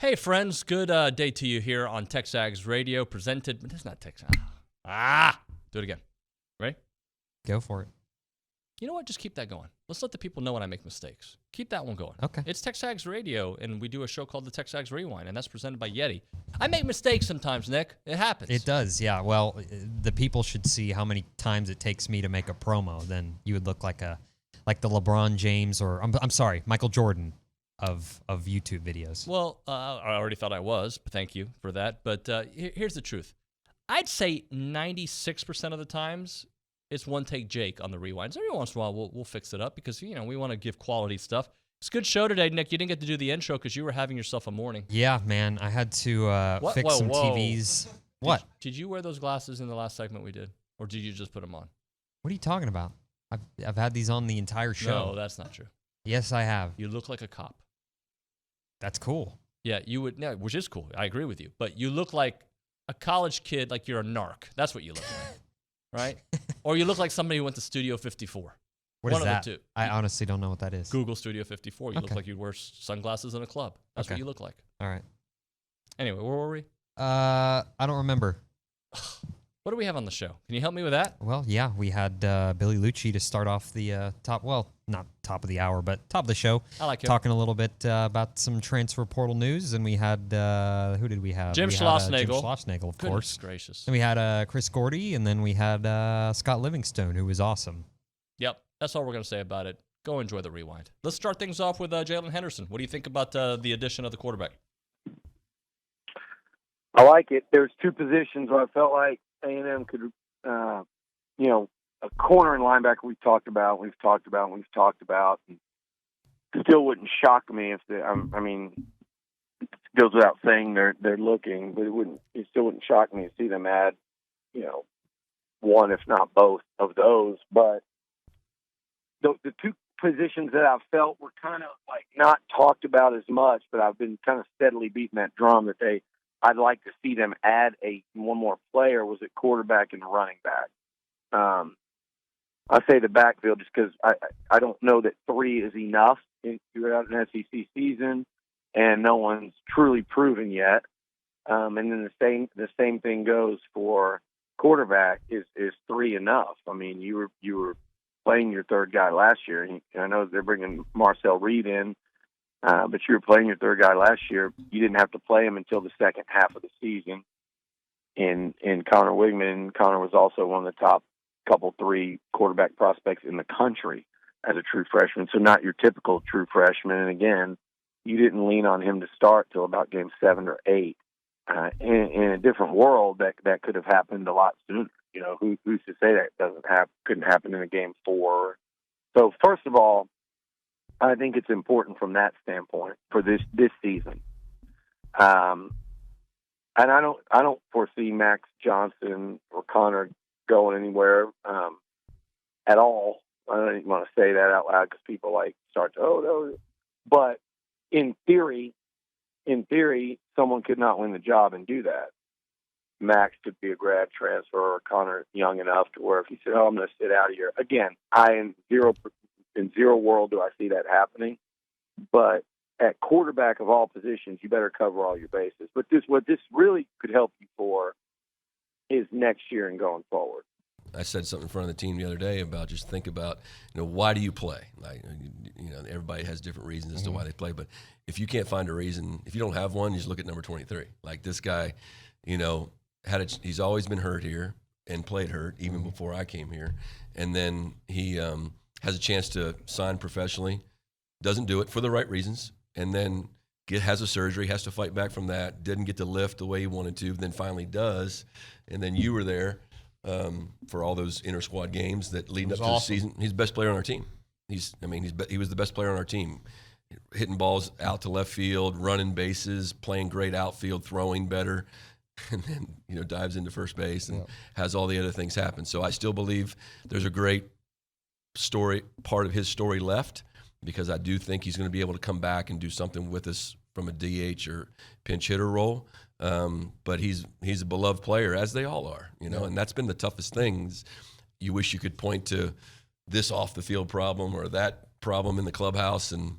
Hey, friends. Good day to you here on TexAgs Radio, presented. But that's not TexAgs. Do it again. Ready? Go for it. You know what? Just keep that going. Let's let the people know when I make mistakes. Keep that one going. Okay. It's TexAgs Radio, and we do a show called the TexAgs Rewind, and that's presented by Yeti. I make mistakes sometimes, Nick. It happens. It does, yeah. Well, the people should see how many times it takes me to make a promo. Then you would look like the LeBron James or I'm sorry, Michael Jordan of YouTube videos. Well, I already thought I was. Thank you for that. But here's the truth. I'd say 96% of the times it's one-take Jake on the rewinds. Every once in a while we'll fix it up because, we want to give quality stuff. It's a good show today, Nick. You didn't get to do the intro because you were having yourself a morning. Yeah, man. I had to fix some TVs. What? Did you wear those glasses in the last segment we did? Or did you just put them on? What are you talking about? I've had these on the entire show. No, that's not true. Yes, I have. You look like a cop. That's cool. Yeah, you would, which is cool. I agree with you. But you look like a college kid, like you're a narc. That's what you look like, right? Or you look like somebody who went to Studio 54. What is that? One of the two. I honestly don't know what that is. Google Studio 54. You look like you'd wear sunglasses in a club. That's what you look like. All right. Anyway, where were we? I don't remember. What do we have on the show? Can you help me with that? Well, yeah, we had Billy Liucci to start off the top, well, not top of the hour, but top of the show. I like him. Talking a little bit about some transfer portal news, and we had, who did we have? Jim Schlossnagle. Jim Schlossnagle. Schlossnagle, of Goodness course. gracious. Then we had Chris Gordy, and then we had Scott Livingstone, who was awesome. Yep, that's all we're going to say about it. Go enjoy the rewind. Let's start things off with Jalen Henderson. What do you think about the addition of the quarterback? I like it. There's two positions where I felt like A&M could, a corner and linebacker we've talked about. And still wouldn't shock me if it goes without saying they're looking, but it still wouldn't shock me to see them add, one if not both of those. But the two positions that I felt were kind of like not talked about as much, but I've been kind of steadily beating that drum that I'd like to see them add one more player was at quarterback and running back. I say the backfield just because I don't know that 3 is enough throughout an SEC season, and no one's truly proven yet. And then the same thing goes for quarterback. Is 3 enough? I mean, you were playing your third guy last year, and I know they're bringing Marcel Reed in. But you were playing your third guy last year. You didn't have to play him until the second half of the season. In Connor Wigman, Connor was also one of the top 3 quarterback prospects in the country as a true freshman. So not your typical true freshman. And again, you didn't lean on him to start till about game 7 or 8. In a different world, that could have happened a lot sooner. Who's to say that couldn't happen in a game 4? So first of all, I think it's important from that standpoint for this season. And I don't foresee Max Johnson or Connor going anywhere at all. I don't even want to say that out loud because people start to, no. But in theory, someone could not win the job and do that. Max could be a grad transfer or Connor young enough to where if he said, I'm going to sit out of here. Again, in zero world do I see that happening. But at quarterback of all positions, you better cover all your bases. But what this really could help you for is next year and going forward. I said something in front of the team the other day about just think about, why do you play? Everybody has different reasons as to why they play. But if you can't find a reason, if you don't have one, you just look at number 23. Like this guy, he's always been hurt here and played hurt even before I came here. And then he has a chance to sign professionally, doesn't do it for the right reasons, and then has a surgery, has to fight back from that, didn't get to lift the way he wanted to, then finally does. And then you were there for all those inter-squad games that leading up to the season. He's the best player on our team. He was the best player on our team, hitting balls out to left field, running bases, playing great outfield, throwing better, and then dives into first base and has all the other things happen. So I still believe there's a great part of his story left, because I do think he's going to be able to come back and do something with us from a DH or pinch hitter role. But he's a beloved player, as they all are, and that's been the toughest things. You wish you could point to this off the field problem or that problem in the clubhouse, and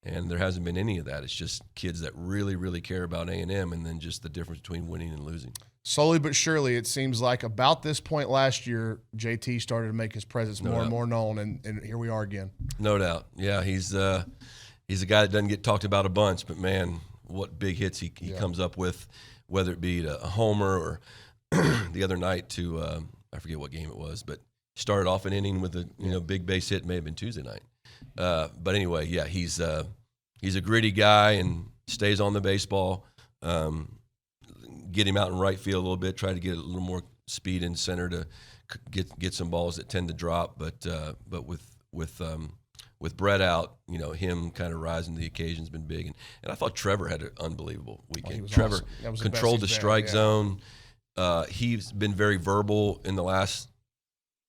And there hasn't been any of that. It's just kids that really, really care about A&M, and then just the difference between winning and losing. Slowly but surely, it seems like about this point last year, JT started to make his presence more and more known, and here we are again. No doubt. Yeah, he's a guy that doesn't get talked about a bunch, but, man, what big hits he comes up with, whether it be a homer or the other night to I forget what game it was, but started off an inning with a big base hit. May have been Tuesday night. But anyway, yeah, he's a gritty guy and stays on the baseball. Get him out in right field a little bit. Try to get a little more speed in center to get some balls that tend to drop. But with Brett out, him kind of rising to the occasion has been big. And I thought Trevor had an unbelievable weekend. Trevor awesome. controlled the strike zone. He's been very verbal in the last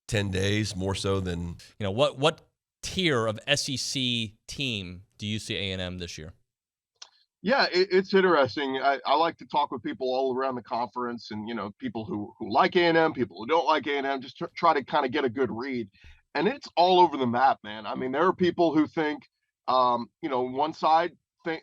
10 days, more so than what tier of SEC team do you see A&M this year? Yeah, it's interesting. I like to talk with people all around the conference, and people who like A&M, people who don't like A&M, just try to kind of get a good read. And it's all over the map, man. I mean, there are people who think, one side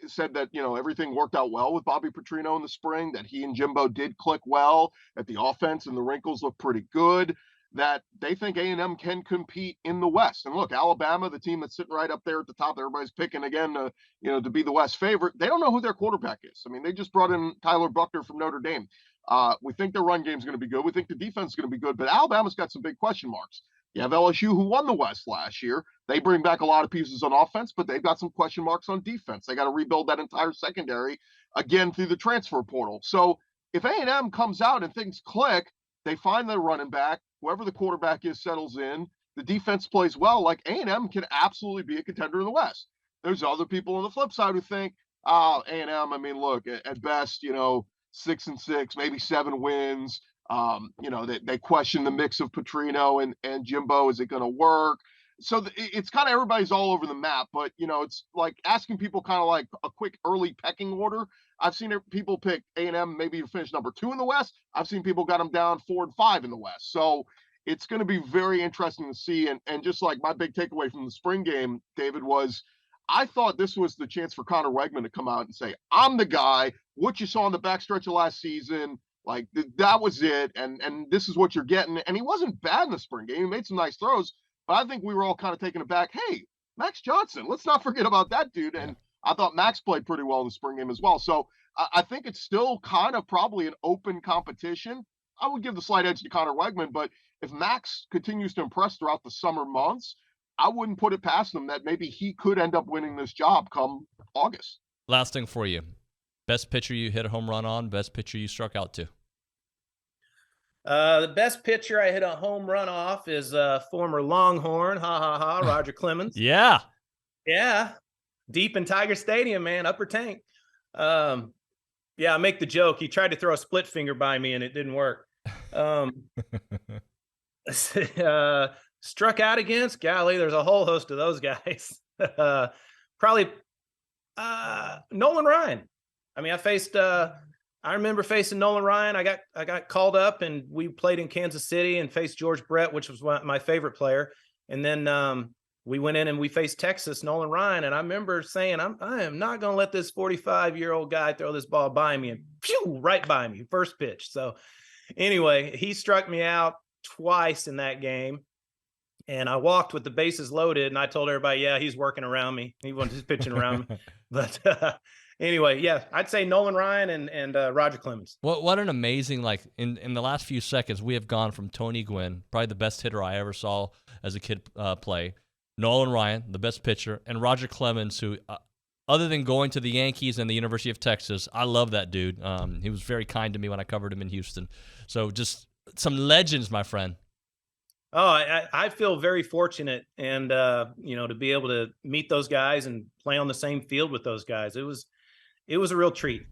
said that everything worked out well with Bobby Petrino in the spring, that he and Jimbo did click well, that the offense and the wrinkles look pretty good, that they think A&M can compete in the West. And look, Alabama, the team that's sitting right up there at the top, everybody's picking again to be the West favorite. They don't know who their quarterback is. I mean, they just brought in Tyler Buckner from Notre Dame. We think their run game is going to be good. We think the defense is going to be good, but Alabama's got some big question marks. You have LSU, who won the West last year. They bring back a lot of pieces on offense, but they've got some question marks on defense. They got to rebuild that entire secondary again through the transfer portal. So if A&M comes out and things click, they find their running back, whoever the quarterback is settles in, the defense plays well, like A&M can absolutely be a contender in the West. There's other people on the flip side who think, A&M, I mean, look, at best, 6-6, maybe 7 wins. They question the mix of Petrino and Jimbo. Is it going to work? So it's kind of everybody's all over the map, but, it's like asking people kind of like a quick early pecking order. I've seen people pick A&M maybe to finish number 2 in the West. I've seen people got them down 4 and 5 in the West. So it's going to be very interesting to see. And just like my big takeaway from the spring game, David, was I thought this was the chance for Connor Wegman to come out and say, I'm the guy. What you saw in the backstretch of last season, like that was it. And this is what you're getting. And he wasn't bad in the spring game. He made some nice throws, but I think we were all kind of taken aback. Hey, Max Johnson, let's not forget about that dude. And I thought Max played pretty well in the spring game as well. So I think it's still kind of probably an open competition. I would give the slight edge to Connor Wegman, but if Max continues to impress throughout the summer months, I wouldn't put it past him that maybe he could end up winning this job come August. Last thing for you. Best pitcher you hit a home run on, best pitcher you struck out to. The best pitcher I hit a home run off is former Longhorn, Roger Clemens. Yeah. Deep in Tiger Stadium, man, upper tank. I make the joke. He tried to throw a split finger by me and it didn't work. Struck out against, golly, there's a whole host of those guys. Probably Nolan Ryan. I mean, I remember facing Nolan Ryan. I got called up and we played in Kansas City and faced George Brett, which was my favorite player. And then we went in and we faced Texas, Nolan Ryan. And I remember saying, I am not going to let this 45-year-old guy throw this ball by me, and right by me, first pitch. So anyway, he struck me out twice in that game. And I walked with the bases loaded, and I told everybody, he's working around me. He wasn't pitching around me. But anyway, I'd say Nolan Ryan and Roger Clemens. What an amazing, in the last few seconds, we have gone from Tony Gwynn, probably the best hitter I ever saw as a kid play, Nolan Ryan, the best pitcher, and Roger Clemens, who, other than going to the Yankees and the University of Texas, I love that dude. He was very kind to me when I covered him in Houston. So just some legends, my friend. Oh, I feel very fortunate and, to be able to meet those guys and play on the same field with those guys. It was a real treat.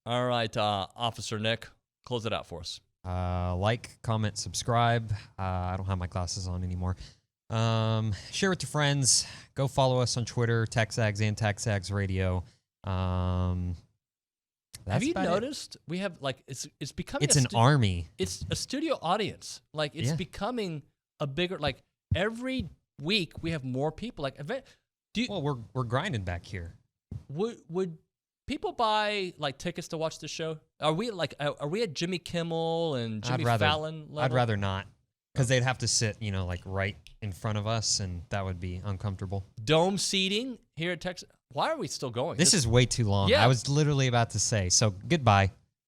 All right, Officer Nick, close it out for us. Like, comment, subscribe. I don't have my glasses on anymore. Share with your friends. Go follow us on Twitter, TexAgs and TexAgs Radio. Have you noticed we have it's becoming an army. It's a studio audience. It's becoming a bigger, every week we have more people. Well, we're grinding back here. would people buy like tickets to watch the show? Are we at Jimmy Kimmel and Jimmy Fallon level? I'd rather not, because they'd have to sit, like right in front of us, and that would be uncomfortable. Dome seating here at Texas. Why are we still going? This is way too long. Yeah. I was literally about to say. So goodbye.